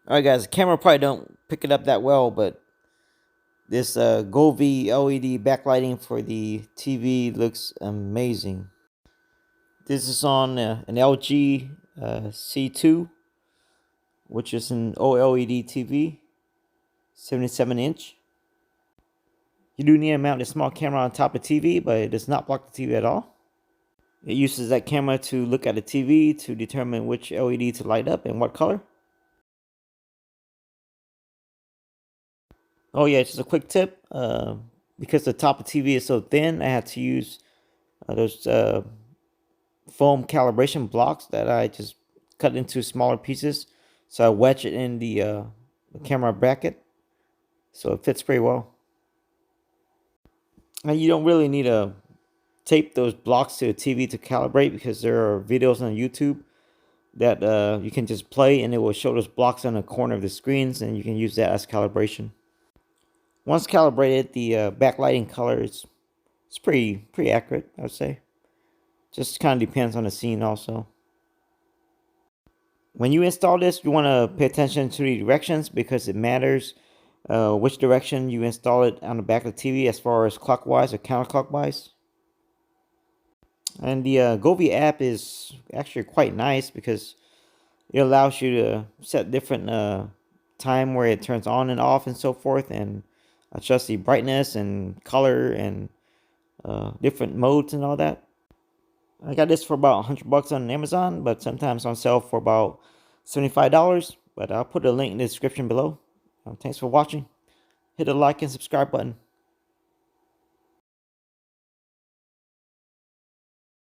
Alright guys, the camera probably don't pick it up that well, but this Govee LED backlighting for the TV looks amazing. This is on an LG C2, which is an OLED TV, 77-inch. You do need to mount a small camera on top of the TV, but it does not block the TV at all. It uses that camera to look at the TV to determine which LED to light up and what color. Oh yeah, just a quick tip. Because the top of the TV is so thin, I had to use those foam calibration blocks that I just cut into smaller pieces. So I wedge it in the camera bracket, so it fits pretty well. And you don't really need to tape those blocks to the TV to calibrate, because there are videos on YouTube that you can just play and it will show those blocks on the corner of the screens, and you can use that as calibration. Once calibrated, the backlighting color is pretty accurate, I would say. Just kind of depends on the scene also. When you install this, you want to pay attention to the directions, because it matters which direction you install it on the back of the TV, as far as clockwise or counterclockwise. And the Govee app is actually quite nice, because it allows you to set different time where it turns on and off and so forth, and adjust the brightness and color and different modes and all that. I got this for about $100 on Amazon, but sometimes on sale for about $75. But I'll put a link in the description below. Thanks for watching. Hit the like and subscribe button.